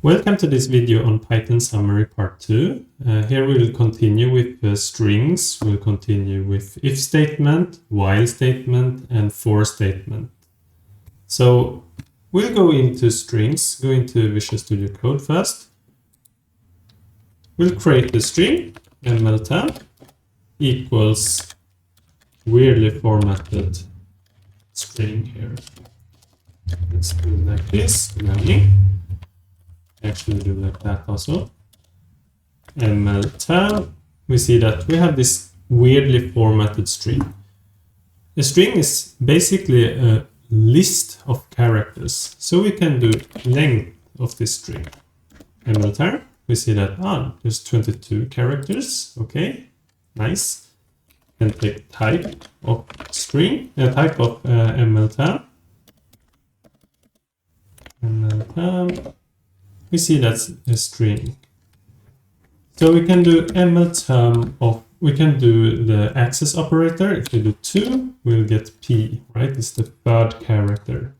Welcome to this video on Python summary part 2. Here we will continue with strings. We'll continue with if statement, while statement, and for statement. So we'll go into strings, go into Visual Studio Code first. We'll create the string ml_tab equals weirdly formatted string here. Let's do it like this. Actually do like that also. ml_tab, we see that we have this weirdly formatted string. A string is basically a list of characters, so we can do length of this string. ml_tab, we see that there's 22 characters. Okay, nice. And take type of string, type of ml_tab. ml_tab. We see that's a string. So we can do ml_term of, we can do the access operator. If we do 2, we'll get p, right? It's the third character.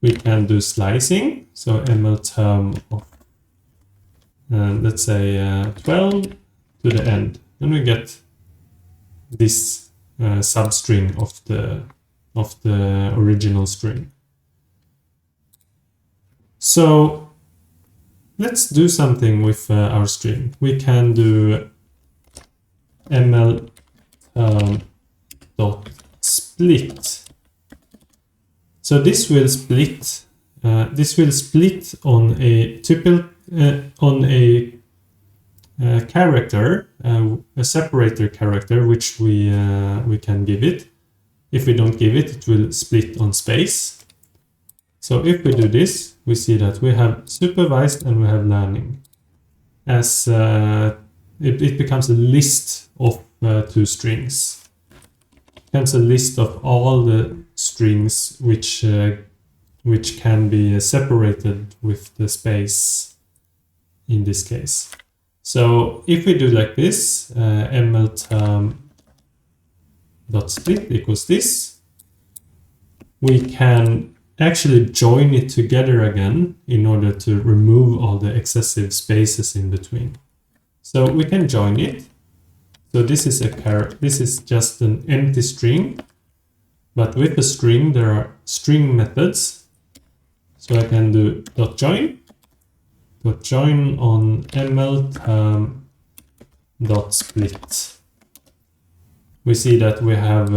We can do slicing. So ml_term of, let's say 12 to the end. And we get this substring of the original string. So let's do something with our string. We can do ml_split. So this will split. On a tuple on a character, a separator character, which we can give it. If we don't give it, it will split on space. So if we do this, we see that we have supervised and we have learning. As it becomes a list of two strings. It becomes a list of all the strings which can be separated with the space in this case. So if we do like this, ml_term.split equals this, we can actually join it together again in order to remove all the excessive spaces in between. So we can join it. So this is this is just an empty string, but with the string there are string methods. So I can do .join on ml_term.split. We see that we have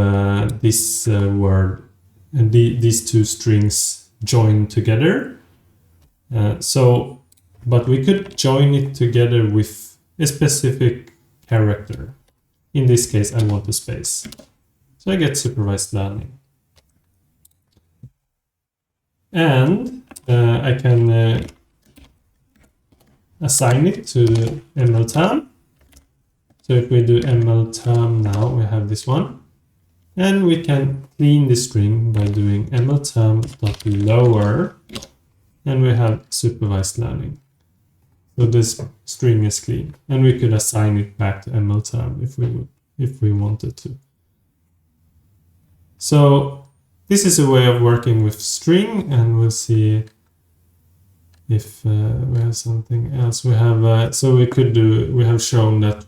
this word and these two strings join together. But we could join it together with a specific character. In this case, I want a space. So I get supervised learning. And I can assign it to ml_term. So if we do ml_term now, we have this one. And we can clean the string by doing ml_term.lower, and we have supervised learning. So this string is clean, and we could assign it back to ml_term if we wanted to. So this is a way of working with string, and we'll see if we have something else. We have so we have shown that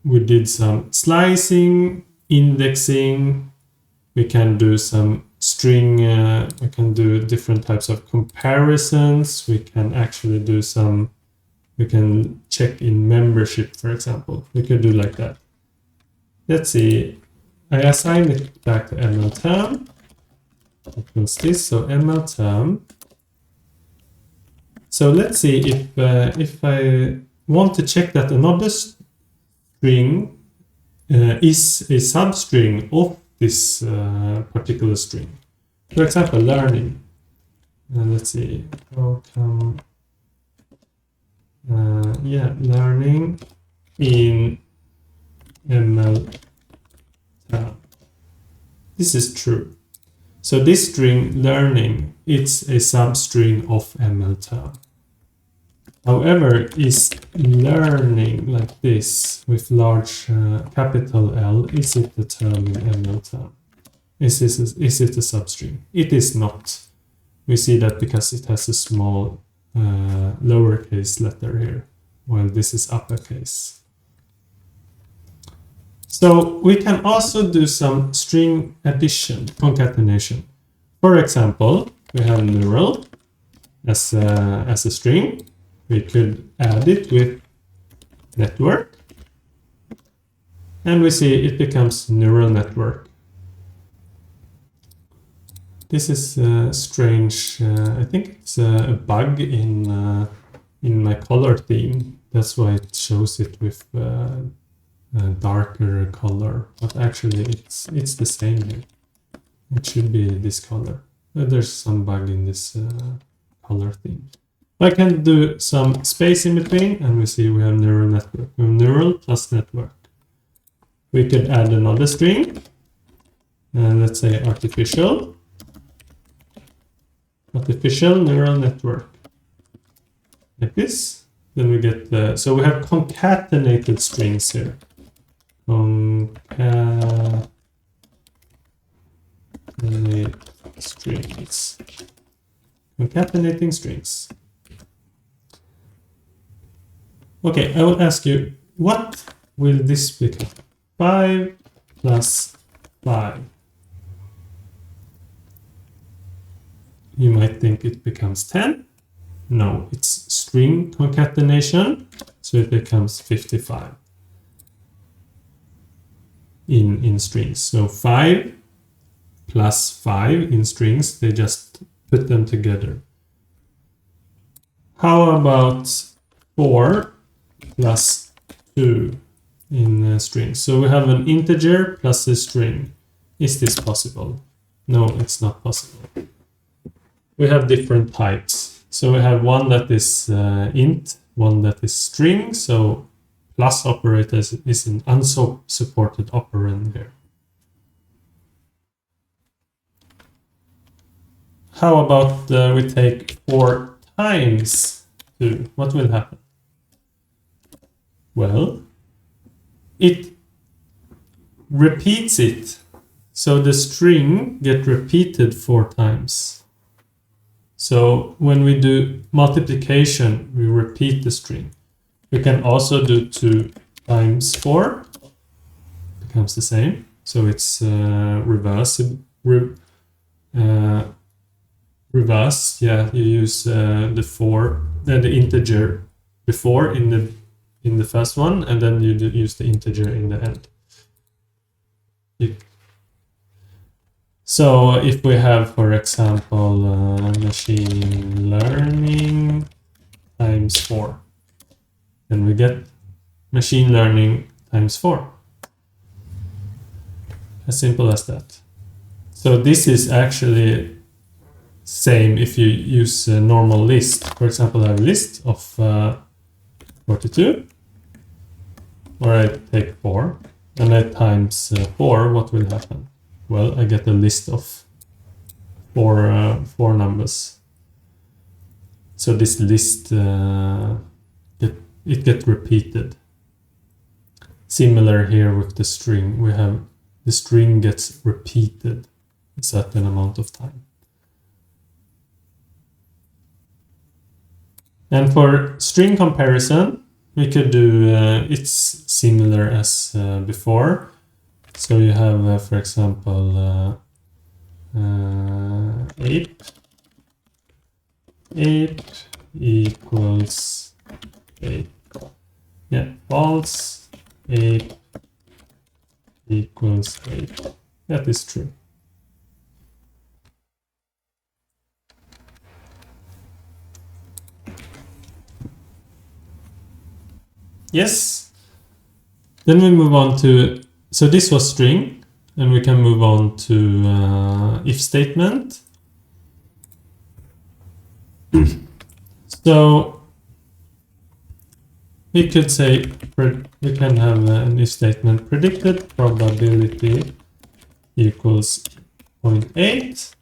we did some slicing, indexing. We can do some string, we can do different types of comparisons. We can actually do we can check in membership, for example. We could do like that. Let's see. I assign it back to ml_term. Equals this, so ml_term. So let's see if I want to check that another string is a substring of this particular string. For example, learning. Let's see. How come? Learning in ml_term. This is true. So this string learning, it's a substring of ml_term. However, is learning like this with large capital L, is it the term in ml_term? Is it a substring? It is not. we see that because it has a small lowercase letter here, while this is uppercase. So we can also do some string addition, concatenation. For example, we have neural as a string. We could add it with network, and we see it becomes neural network. This is strange. I think it's a bug in my color theme. That's why it shows it with a darker color. But actually, it's the same here. It should be this color. But there's some bug in this color theme. I can do some space in between, and we see we have neural network. We have neural plus network. We could add another string. Let's say artificial neural network, like this. Then we get the, so we have concatenated strings here. Concatenating strings. Okay, I will ask you, what will this become? 5 plus 5. You might think it becomes 10. No, it's string concatenation, so it becomes 55 in strings. So 5 plus 5 in strings, they just put them together. How about 4 plus 2 in strings? So we have an integer plus a string. Is this possible? No, it's not possible. We have different types. So we have one that is int, one that is string. So plus operator is an unsupported operand here. How about we take 4 times 2? What will happen? Well, it repeats it. So the string gets repeated 4 times. So when we do multiplication, we repeat the string. We can also do 2 times 4. Becomes the same. So it's reverse. Yeah, you use the 4, the integer before in the first one, and then you use the integer in the end. So if we have, for example, machine learning times 4, then we get machine learning times 4. As simple as that. So this is actually same if you use a normal list. For example, I have a list of 42, or I take 4, and I times 4, what will happen? Well, I get a list of four numbers. So this list, it gets repeated. Similar here with the string. We have the string gets repeated a certain amount of time. And for string comparison, we could do, it's similar as before. So you have, for example, 8 equals 8. Yeah, false. 8 equals 8. That is true. Yes. Then we move on to, so this was string, and we can move on to if statement. So we could say, we can have an if statement, predicted probability equals 0.8.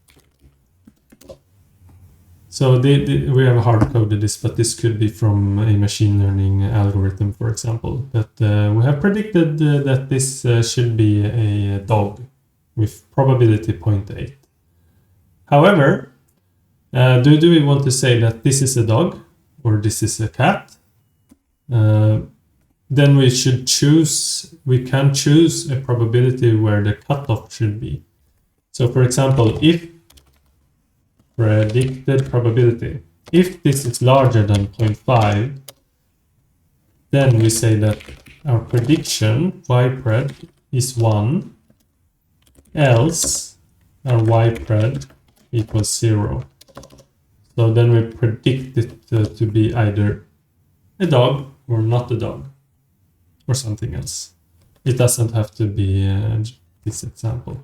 So we have hard-coded this, but this could be from a machine learning algorithm, for example. But we have predicted that this should be a dog with probability 0.8. However, Do we want to say that this is a dog or this is a cat? Then we should choose, we can choose a probability where the cutoff should be. So for example, if predicted probability, if this is larger than 0.5, then we say that our prediction, ypred, is 1, else our ypred equals 0. So then we predict it to be either a dog or not a dog, or something else. It doesn't have to be this example.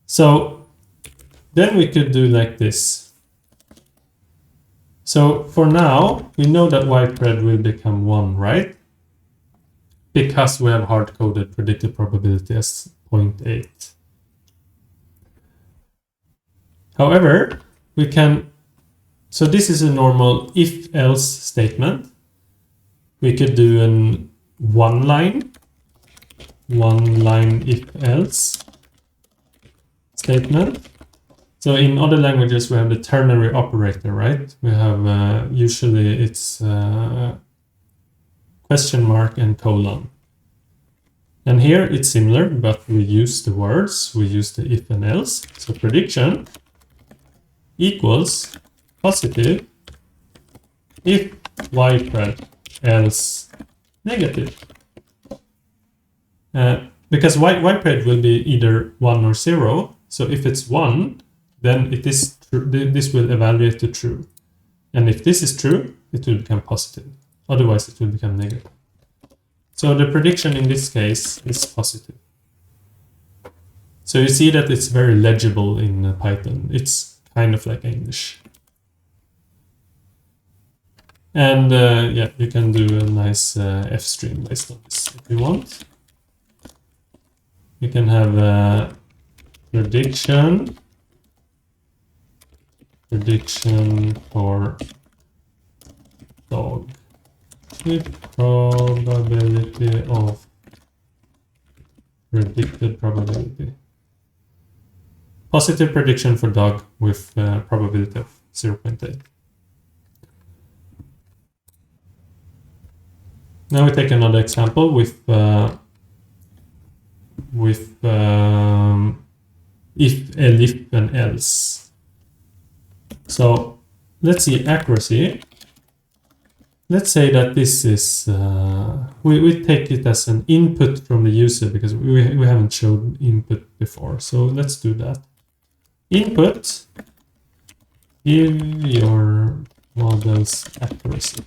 So then we could do like this. So for now, we know that ypred will become 1, right? Because we have hard-coded predicted probability as 0.8. However, we can, so this is a normal if-else statement. We could do an one line if-else statement. So in other languages, we have the ternary operator, right? We have, usually it's question mark and colon. And here it's similar, but we use the words, we use the if and else. So prediction equals positive if ypred, else negative. Because ypred will be either 1 or 0. So if it's 1, then it is true. This will evaluate to true. And if this is true, it will become positive. Otherwise, it will become negative. So the prediction in this case is positive. So you see that it's very legible in Python. It's kind of like English. And yeah, you can do a nice F-stream based on this if you want. You can have a prediction for dog with probability of predicted probability. Positive prediction for dog with probability of 0.8. Now we take another example with if, elif, and else. So let's see accuracy. Let's say that this is, we take it as an input from the user because we haven't showed input before. So let's do that. Input, give your model's accuracy.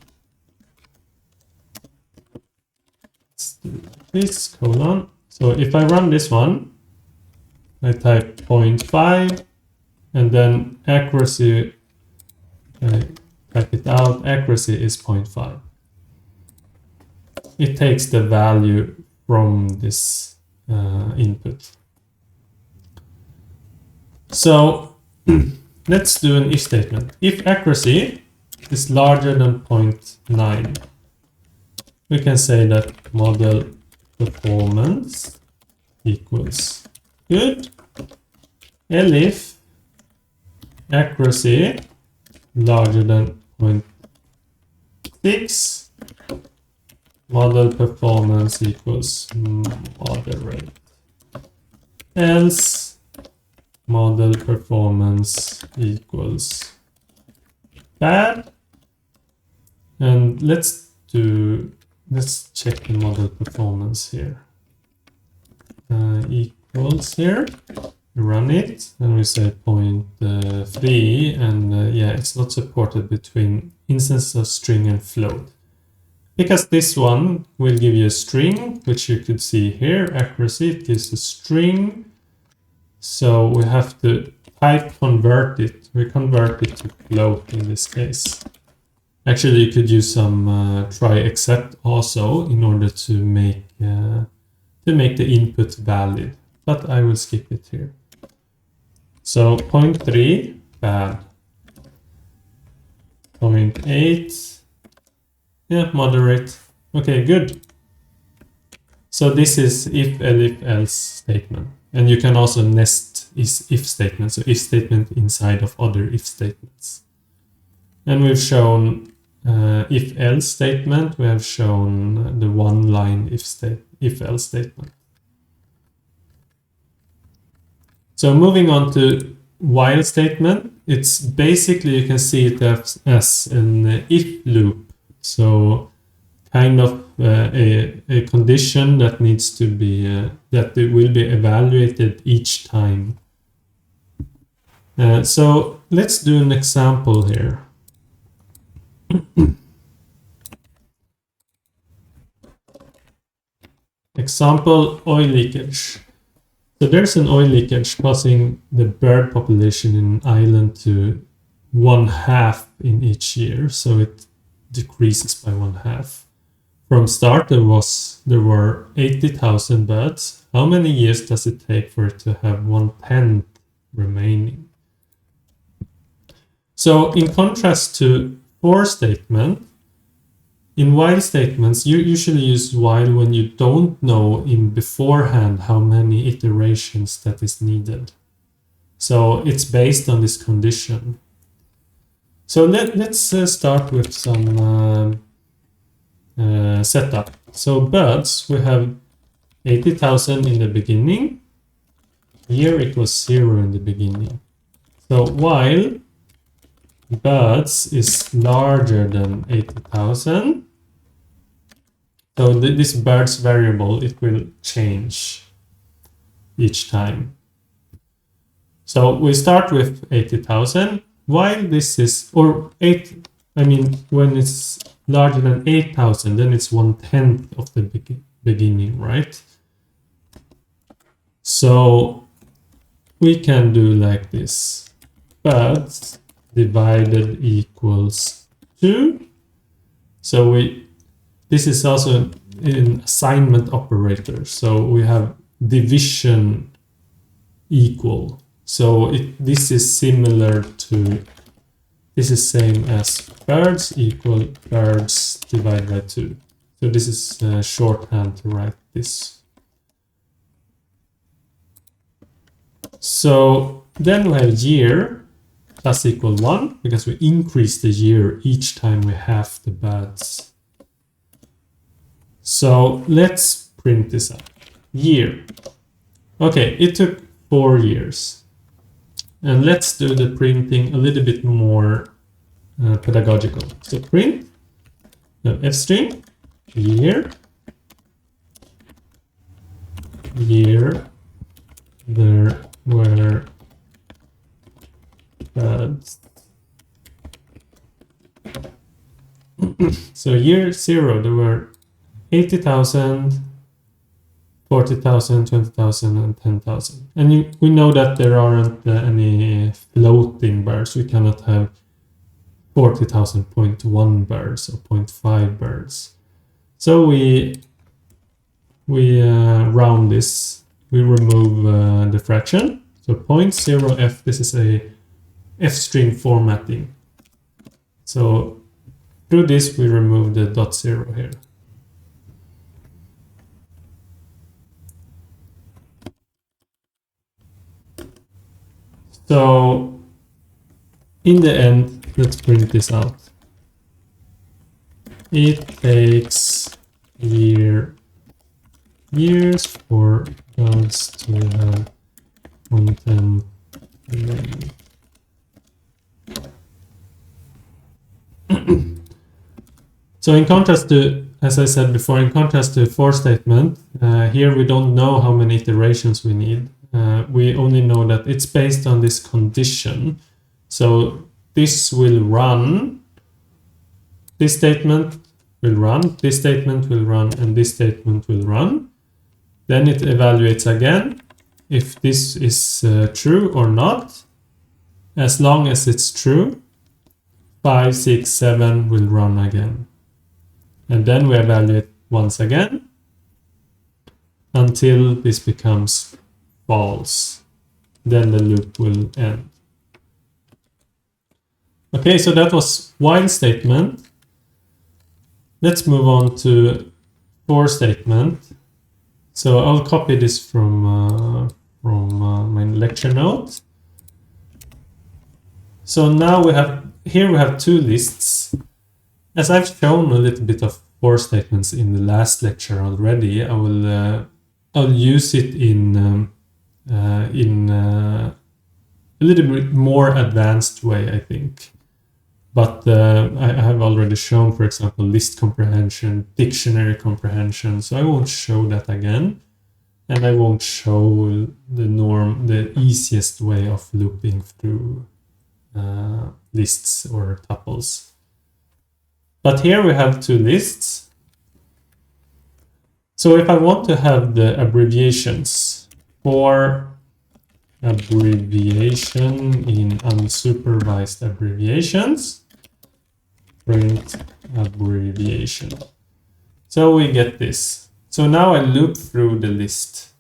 Let's do this, colon. So if I run this one, I type 0.5 and then accuracy, type it out, accuracy is 0.5. It takes the value from this input. So let's do an if statement. If accuracy is larger than 0.9, we can say that model performance equals good. Elif accuracy larger than 0.6, model performance equals moderate. Else model performance equals bad. And let's check the model performance here. Equals here. We run it and we say 0.3 and yeah, it's not supported between instances of string and float. Because this one will give you a string, which you could see here, accuracy, it gives a string. So we have to type convert it. We convert it to float in this case. Actually, you could use some try except also in order to make the input valid, but I will skip it here. So 0.3 bad, 0.8 yeah, moderate. Okay, good. So this is if, elif, else statement, and you can also nest is if statement. So if statement inside of other if statements. And we've shown if else statement. We have shown the one line if else statement. So moving on to while statement, it's basically, you can see it as an if loop. So kind of a condition that needs to be, that it will be evaluated each time. So let's do an example here. Example, oil leakage. So there's an oil leakage causing the bird population in Ireland to 1/2 in each year. So it decreases by 1/2. From start, there were 80,000 birds. How many years does it take for it to have 1/10 remaining? So in contrast to for statement, in while statements, you usually use while when you don't know in beforehand how many iterations that is needed. So it's based on this condition. So let's start with some setup. So birds, we have 80,000 in the beginning. Here it was 0 in the beginning. So while birds is larger than 80,000, so this birds variable, it will change each time. So we start with 80,000. While this is, or when it's larger than 8,000, then it's 1/10 of the beginning, right? So we can do like this. Birds divided equals 2. So this is also an assignment operator. So we have division equal. So this is similar to, this is same as birds equal birds divided by 2. So this is shorthand to write this. So then we have year plus equal 1, because we increase the year each time we have the birds. So let's print this out. Year. Okay, it took 4 years. And let's do the printing a little bit more pedagogical. So print, fstring, year, there were birds. So year 0, there were 80,000, 40,000, 20,000, and 10,000. And we know that there aren't any floating birds. We cannot have 40,000.1 birds or 0.5 birds. So we round this. We remove the fraction. So 0.0f, this is a f-string formatting. So through this, we remove the .0 here. So in the end, let's print this out. It takes years for birds to have 1/10 remaining. So in contrast to, as I said before, in contrast to for statement, here we don't know how many iterations we need. We only know that it's based on this condition. So this will run, this statement will run, this statement will run, and this statement will run. Then it evaluates again if this is true or not. As long as it's true, 5, 6, 7 will run again. And then we evaluate once again until this becomes false. Then the loop will end. Okay, so that was while statement. Let's move on to for statement. So I'll copy this from from my lecture note. So now we have two lists. As I've shown a little bit of for statements in the last lecture already, I'll use it in a little bit more advanced way, I think. But I have already shown, for example, list comprehension, dictionary comprehension, so I won't show that again. And I won't show the easiest way of looping through lists or tuples. But here we have two lists. So if I want to have the abbreviations for abbreviation in unsupervised abbreviations, print abbreviation. So we get this. So now I loop through the list.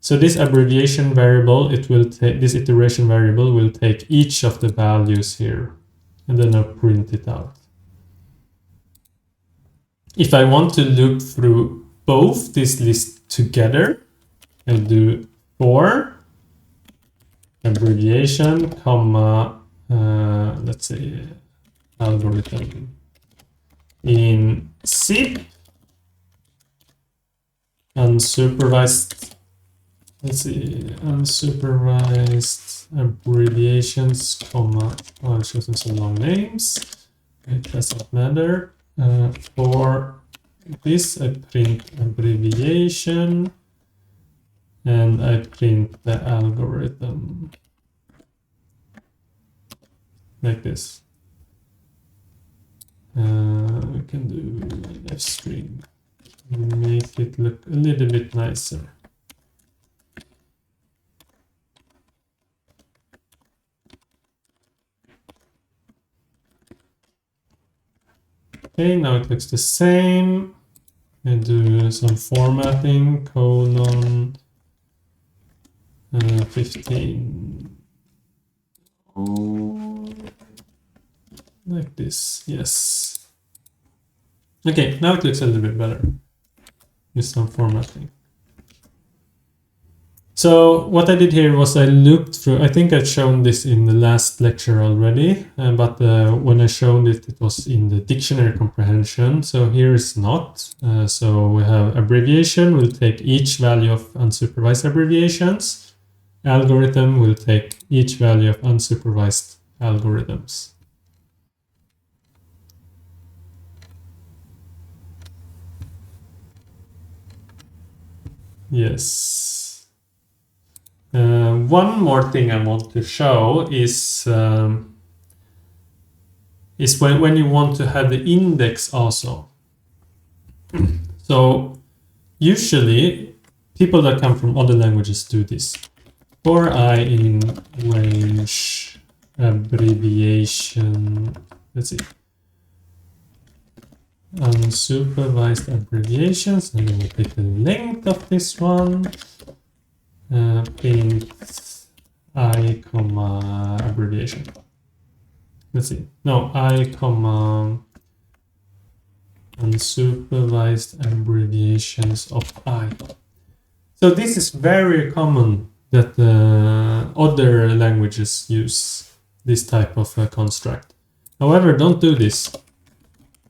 So this abbreviation variable, this iteration variable will take each of the values here, and then I'll print it out. If I want to loop through both these lists together, I'll do for abbreviation, comma, let's say algorithm in zip, unsupervised, let's see, unsupervised abbreviations, comma, oh, I've chosen some long names, it doesn't matter. For this, I print abbreviation, and I print the algorithm like this. We can do F string, make it look a little bit nicer. Okay, now it looks the same. And do some formatting, colon 15. Oh, like this, yes. Okay, now it looks a little bit better with some formatting. So what I did here was I looped through, I think I've shown this in the last lecture already, but when I showed it, it was in the dictionary comprehension. So here is not. So we have abbreviation will take each value of unsupervised abbreviations. Algorithm will take each value of unsupervised algorithms. Yes. One more thing I want to show is when you want to have the index also. So usually people that come from other languages do this. For I in range abbreviation, let's see, unsupervised abbreviations, and then we take the length of this one. Print I comma abbreviation. Let's see. No, I comma unsupervised abbreviations of I. So this is very common that other languages use this type of construct. However, don't do this.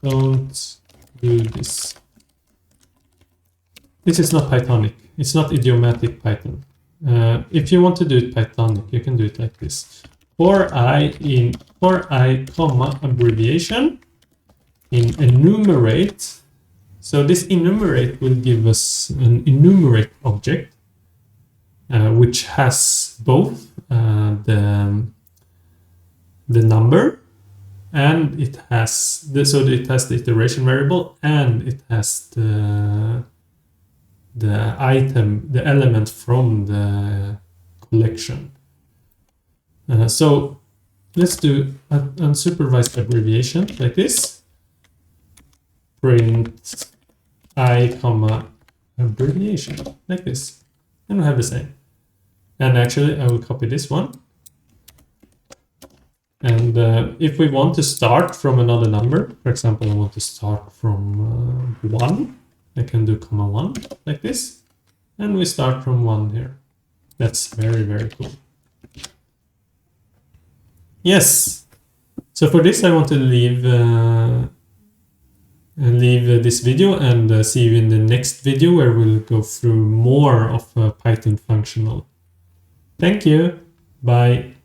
Don't do this. This is not Pythonic. It's not idiomatic Python. If you want to do it Pythonic, you can do it like this. For I comma abbreviation in enumerate. So this enumerate will give us an enumerate object, which has both the number, and it has it has the iteration variable, and it has the item, the element from the collection. So let's do an unsupervised abbreviation like this. Print I comma abbreviation like this, and we have the same. And actually, I will copy this one. And if we want to start from another number, for example, I want to start from 1. I can do comma 1 like this, and we start from 1 here. That's very, very cool. Yes. So for this, I want to leave this video and see you in the next video where we'll go through more of Python functional. Thank you. Bye.